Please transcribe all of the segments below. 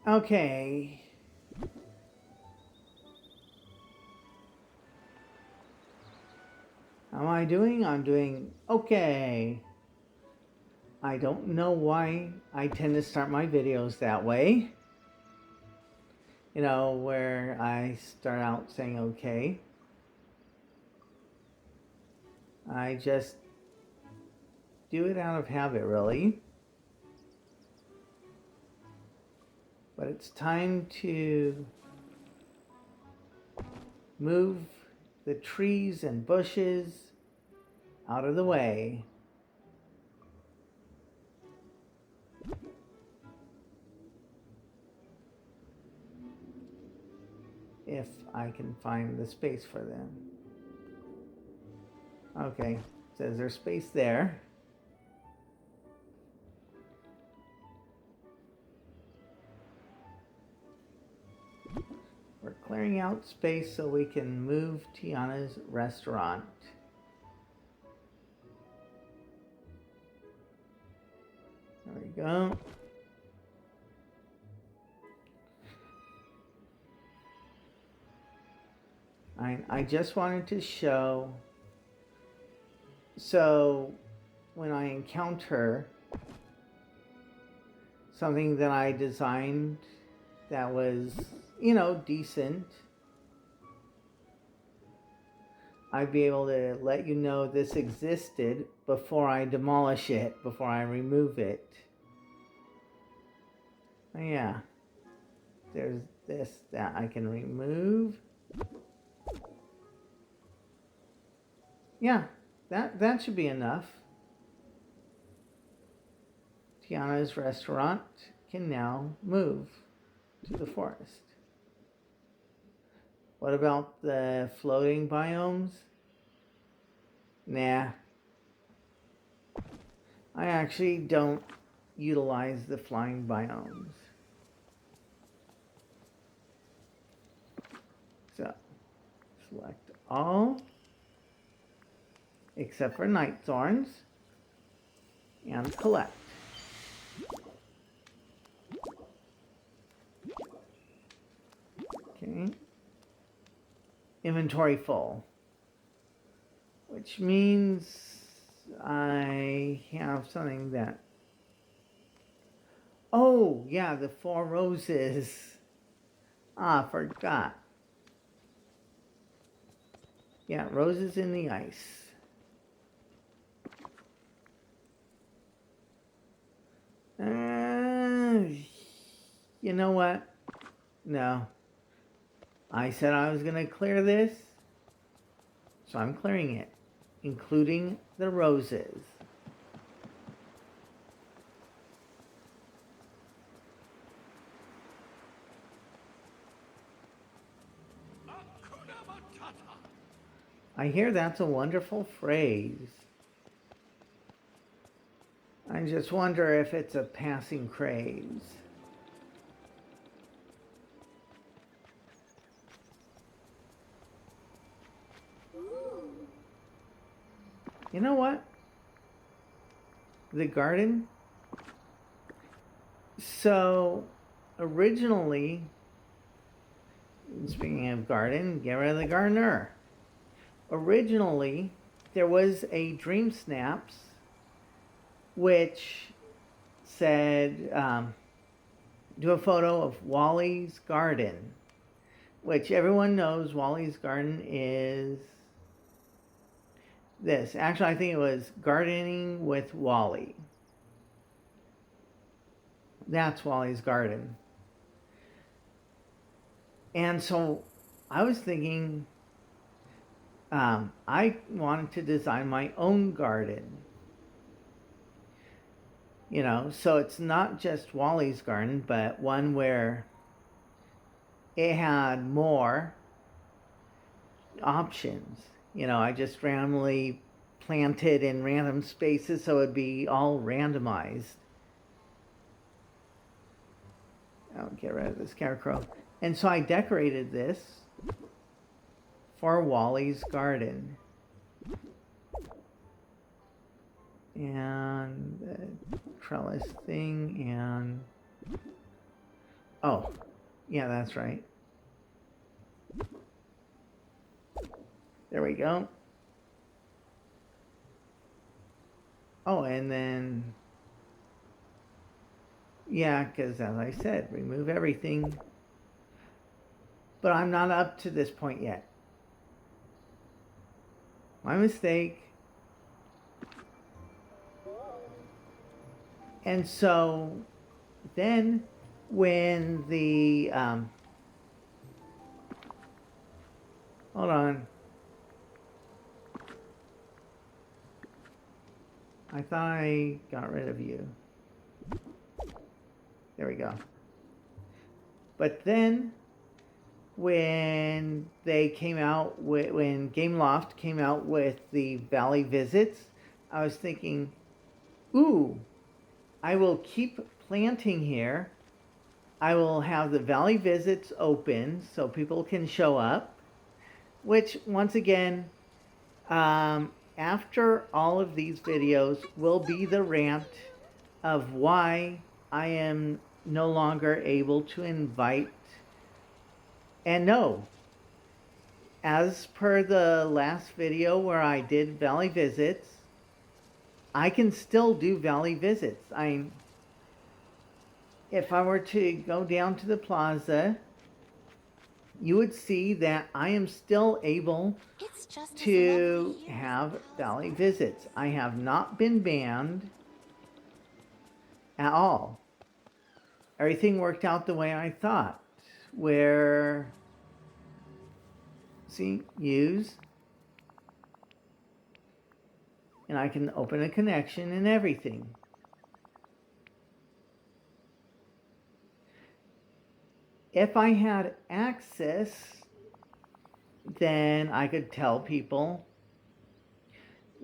Okay. How am I doing? I'm doing okay. I don't know why I tend to start my videos that way. You know, where I start out saying okay. I just do it out of habit, really. But it's time to move the trees and bushes out of the way. If I can find the space for them. Okay, says there's space there. We're clearing out space so we can move Tiana's restaurant. There we go. I just wanted to show. So when I encounter something that I designed that was, decent, I'd be able to let you know this existed before I demolish it, before I remove it. Oh, yeah. There's this that I can remove. Yeah, that should be enough. Tiana's restaurant can now move to the forest. What about the floating biomes? Nah. I actually don't utilize the flying biomes. So, select all, except for night thorns, and collect. Okay. Inventory full, which means I have something that, oh yeah, the 4 roses. Forgot. Yeah, roses in the ice. You know what? No. I said I was going to clear this, so I'm clearing it, including the roses. I hear that's a wonderful phrase. I just wonder if it's a passing craze. You know what? The garden. So, originally, speaking of garden, get rid of the gardener. Originally, there was a Dream Snaps which said, do a photo of Wally's garden, which everyone knows Wally's garden is this. Actually, I think it was gardening with Wally. That's Wally's garden. And so I was thinking, I wanted to design my own garden. So it's not just Wally's garden, but one where it had more options. I just randomly planted in random spaces so it'd be all randomized. I'll get rid of the scarecrow. And so I decorated this for Wally's garden. And the trellis thing, and Oh, yeah, that's right. There we go. Oh, and then, yeah, because as I said, remove everything. But I'm not up to this point yet. My mistake. And so then when the, hold on. I thought I got rid of you. There we go. But then when they came out with, when Gameloft came out with the Valley Visits, I was thinking, ooh, I will keep planting here. I will have the Valley Visits open so people can show up, which once again, after all of these videos will be the rant of why I am no longer able to invite. And no, as per the last video where I did Valley Visits, I can still do Valley Visits. If I were to go down to the plaza, you would see that I am still able to have Valley Visits. I have not been banned at all. Everything worked out the way I thought, where, see, use, and I can open a connection and everything. If I had access, then I could tell people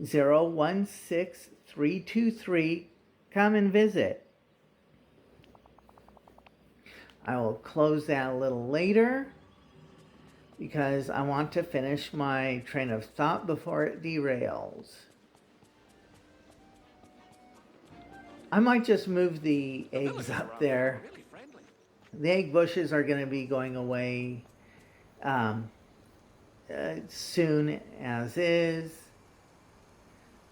016323, come and visit. I will close that a little later because I want to finish my train of thought before it derails. I might just move the eggs up there. The egg bushes are going to be going away soon as is.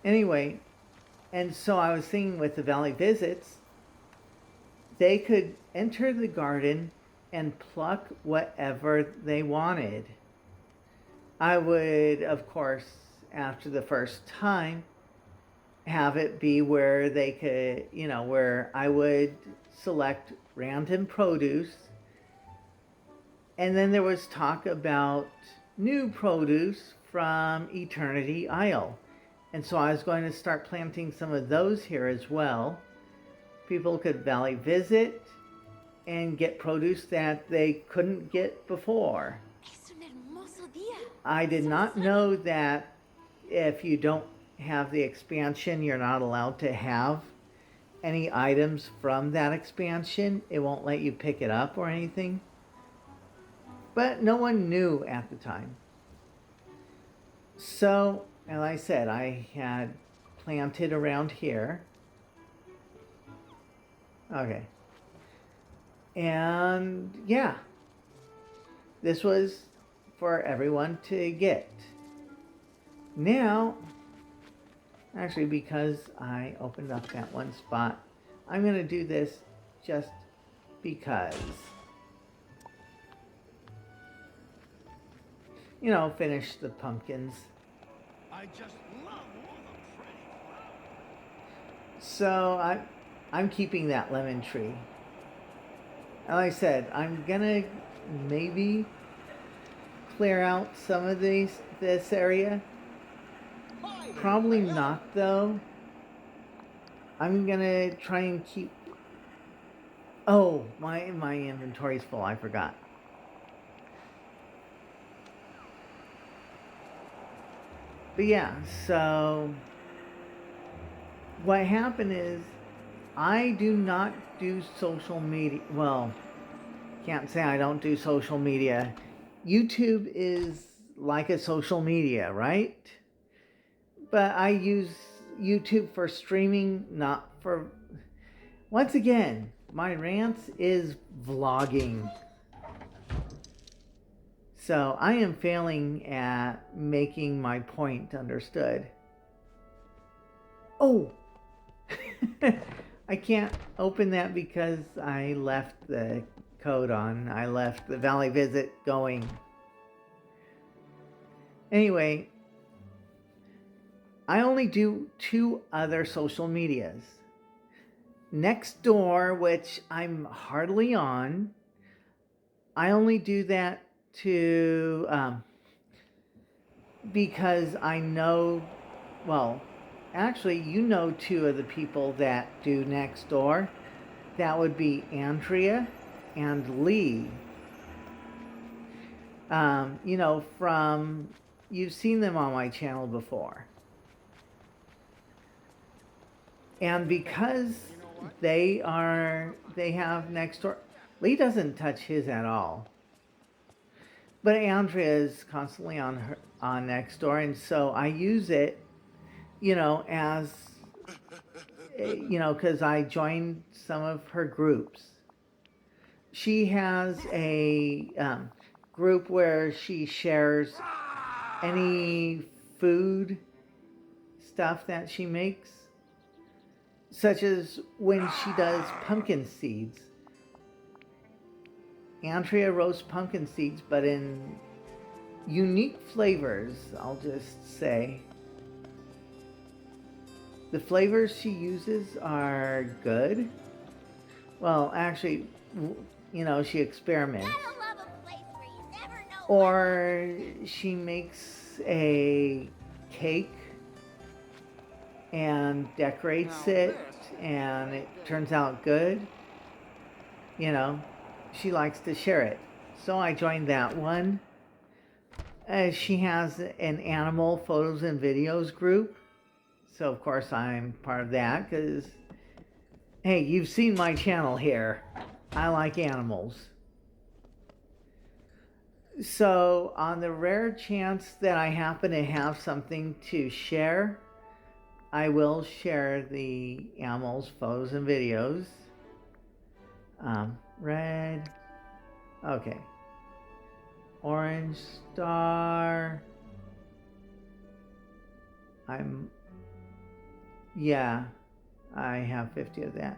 Anyway, and so I was thinking with the Valley Visits, they could enter the garden and pluck whatever they wanted. I would, of course, after the first time, have it be where they could, where I would select random produce. And then there was talk about new produce from Eternity Isle. And so I was going to start planting some of those here as well. People could Valley Visit and get produce that they couldn't get before. I did not know that if you don't have the expansion, you're not allowed to have any items from that expansion. It won't let you pick it up or anything. But no one knew at the time. So, as I said, I had planted around here. Okay. And yeah, this was for everyone to get. Now, actually, because I opened up that one spot, I'm going to do this just because. Finish the pumpkins. I just love all the pretty. So I'm keeping that lemon tree. Like I said, I'm gonna maybe clear out some of this area. Probably not though. I'm gonna try and keep. Oh, my inventory's full. I forgot. But yeah, so what happened is I do not do social media. Well, can't say I don't do social media. YouTube is like a social media, right? But I use YouTube for streaming, not for... Once again, my rants is vlogging. So I am failing at making my point understood. Oh! I can't open that because I left the code on. I left the Valley Visit going. Anyway, I only do 2 other social medias. Nextdoor, which I'm hardly on. I only do that because I know, well, actually, you know 2 of the people that do Nextdoor. That would be Andrea and Lee. You know, you've seen them on my channel before. And because they have Nextdoor, Lee doesn't touch his at all. But Andrea is constantly on Nextdoor, and so I use it, you know, as, you know, because I joined some of her groups. She has a group where she shares any food stuff that she makes, such as when she does pumpkin seeds. Andrea roasts pumpkin seeds, but in unique flavors, I'll just say. The flavors she uses are good. Well, actually, you know, she experiments. Or she makes a cake and decorates it, and it turns out good. You know, she likes to share it. So I joined that one. She has an animal photos and videos group. So of course I'm part of that because, hey, you've seen my channel here. I like animals. So on the rare chance that I happen to have something to share, I will share the animals, photos, and videos. Red. Okay. Orange star. Yeah, I have 50 of that.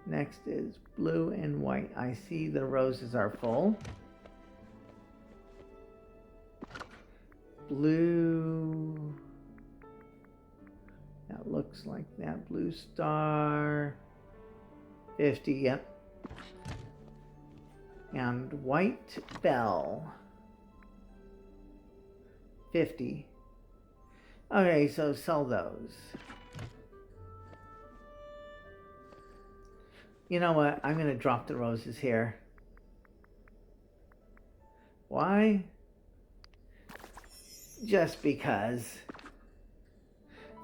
Next is blue and white. I see the roses are full. Blue. That looks like that. Blue star. 50, yep. And white bell. 50. Okay, so sell those. You know what? I'm going to drop the roses here. Why? Just because.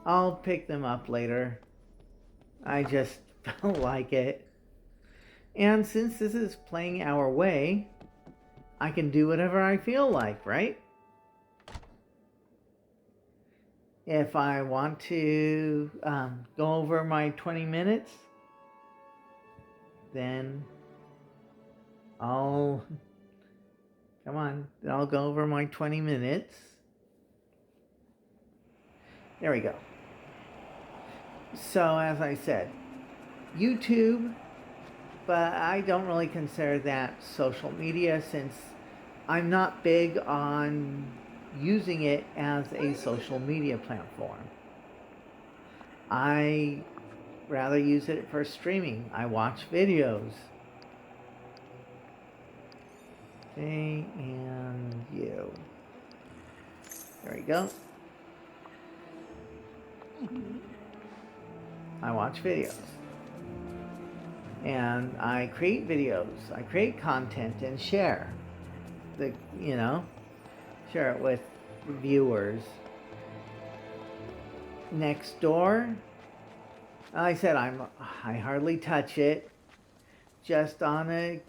I'll pick them up later. I just don't like it. And since this is playing our way, I can do whatever I feel like, right? If I want to go over my 20 minutes, then I'll go over my 20 minutes. There we go. So as I said, YouTube, but I don't really consider that social media since I'm not big on using it as a social media platform. I rather use it for streaming. I watch videos. Okay, and you. There we go. I watch videos. And I create videos. I create content and share. Share it with viewers. Nextdoor, like I said, I hardly touch it. Just on a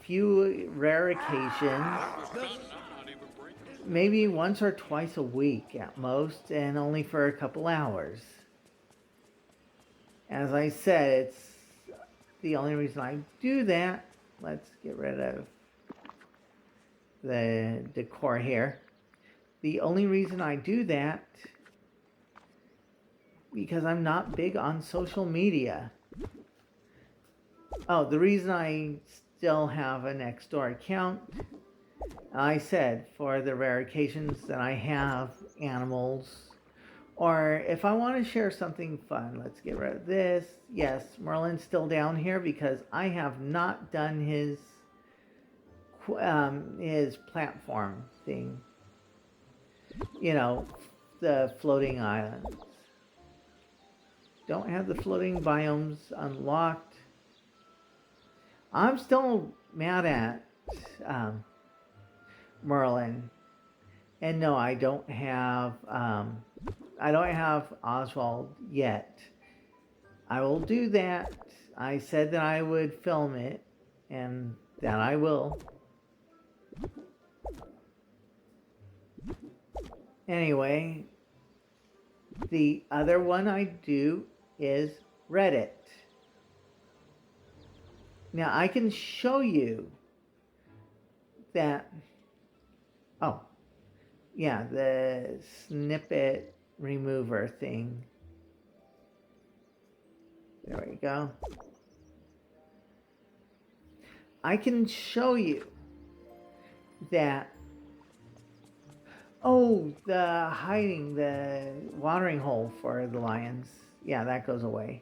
few rare occasions. Maybe once or twice a week at most, and only for a couple hours. As I said, the only reason I do that, let's get rid of the decor here. The only reason I do that, because I'm not big on social media. Oh, the reason I still have a Nextdoor account, I said for the rare occasions that I have animals, or if I want to share something fun. Let's get rid of this. Yes, Merlin's still down here because I have not done his platform thing. You know, the floating islands. Don't have the floating biomes unlocked. I'm still mad at Merlin. And no, I don't have Oswald yet. I will do that. I said that I would film it, and that I will. Anyway, the other one I do is Reddit. Now I can show you that, oh, yeah, the snippet remover thing. There we go. I can show you that, oh, the hiding, the watering hole for the lions. Yeah, that goes away.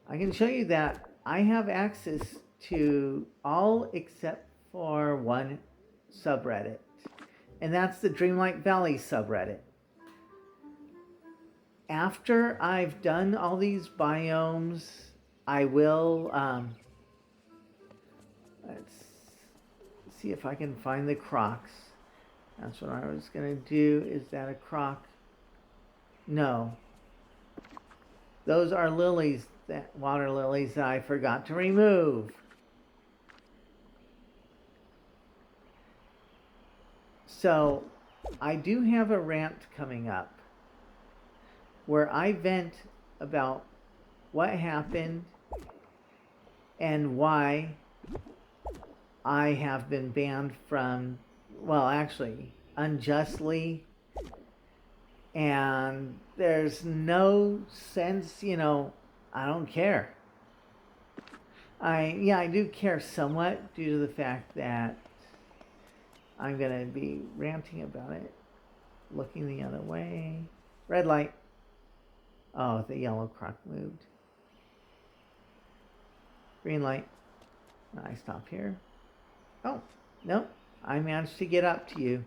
I can show you that I have access to all except for one subreddit, and that's the Dreamlight Valley subreddit. After I've done all these biomes, I will, let's see if I can find the Crocs. That's what I was going to do. Is that a Croc? No. Those are lilies, that water lilies that I forgot to remove. So I do have a rant coming up where I vent about what happened and why I have been banned from, well, actually, unjustly. And there's no sense, you know, I don't care. I do care somewhat due to the fact that I'm going to be ranting about it. Looking the other way. Red light. Oh, the yellow croc moved. Green light. I stop here. Oh, no. I managed to get up to you.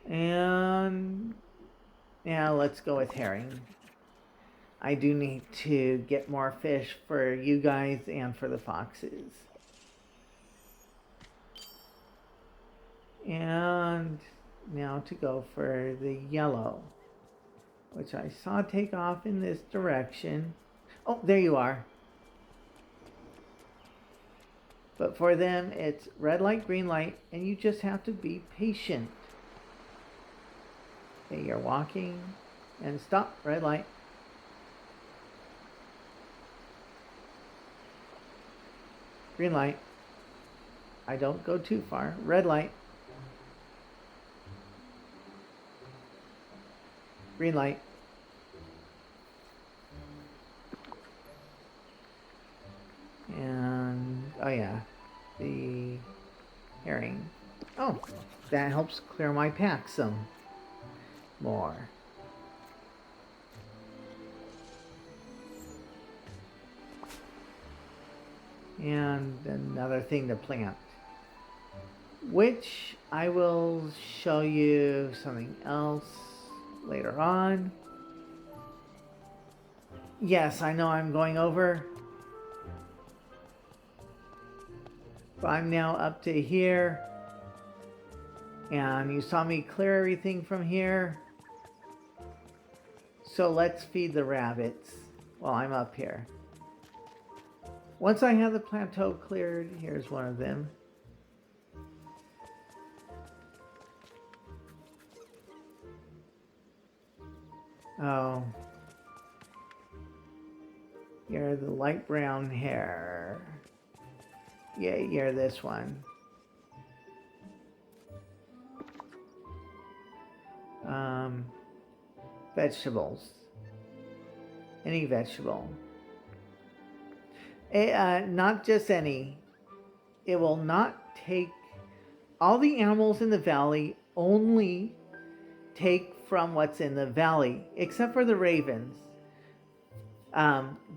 And now let's go with herring. I do need to get more fish for you guys and for the foxes. And now to go for the yellow, which I saw take off in this direction. Oh, there you are. But for them, it's red light, green light, and you just have to be patient. Okay, you're walking, and stop, red light. Green light. I don't go too far. Red light. Green light. And, oh yeah, the herring. Oh, that helps clear my pack some more. And another thing to plant, which I will show you something else later on. Yes, I know I'm going over, but I'm now up to here, and you saw me clear everything from here. So let's feed the rabbits while I'm up here. Once I have the plateau cleared, here's one of them. Oh. You're the light brown hair. Yeah, you're this one. Vegetables. Any vegetable. Not just any. It will not take... All the animals in the valley only take from what's in the valley, except for the ravens.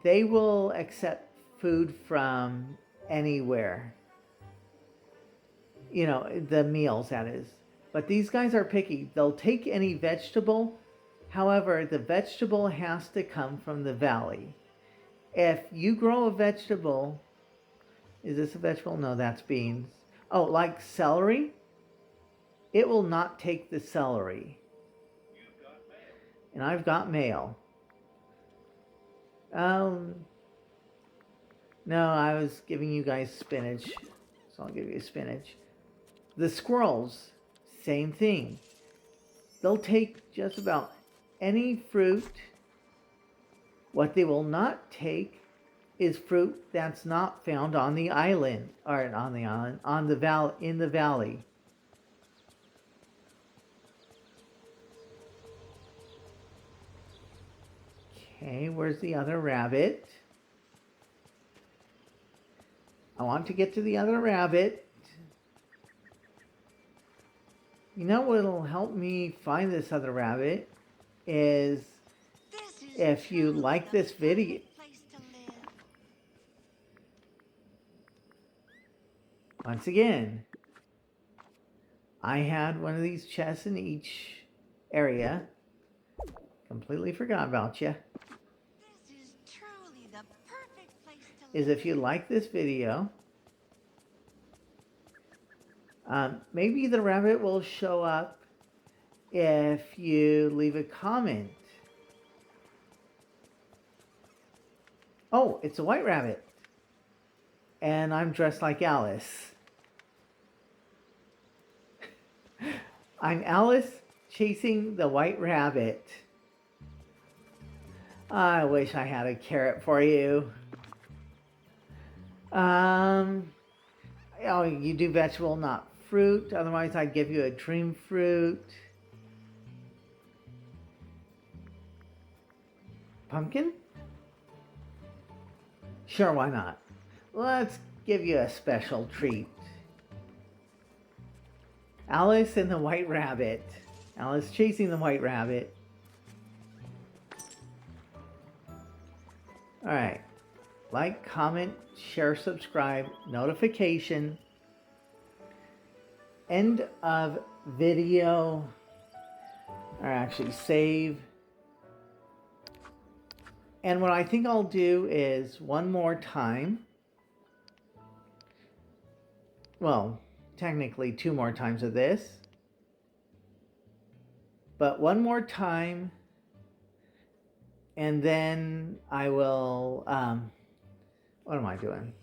They will accept food from anywhere. You know, the meals, that is. But these guys are picky. They'll take any vegetable. However, the vegetable has to come from the valley. If you grow a vegetable... Is this a vegetable? No, that's beans. Oh, like celery? It will not take the celery. And I've got mail. No, I was giving you guys spinach. So I'll give you spinach. The squirrels, same thing. They'll take just about any fruit. What they will not take is fruit that's not found on the island, or on the island, on the valley, in the valley. Okay, where's the other rabbit? I want to get to the other rabbit. You know what'll help me find this other rabbit is if you like this video. Once again, I had one of these chests in each area. Completely forgot about you. This is truly the perfect place to live. Is if you like this video, maybe the rabbit will show up if you leave a comment. Oh, it's a white rabbit. And I'm dressed like Alice. I'm Alice chasing the white rabbit. I wish I had a carrot for you. Oh, you do vegetable, not fruit. Otherwise, I'd give you a dream fruit. Pumpkin? Sure, why not? Let's give you a special treat. Alice and the White Rabbit. Alice chasing the White Rabbit. Alright. Like, comment, share, subscribe, notification. End of video. Or actually save. And what I think I'll do is one more time. Well, technically 2 more times of this. But one more time. And then I will, what am I doing?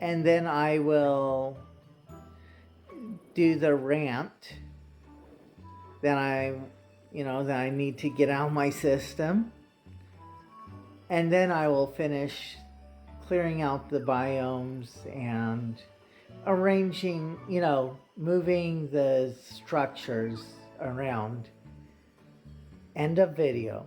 And then I will do the rant that that I need to get out of my system. And then I will finish clearing out the biomes and arranging, moving the structures around. End of video.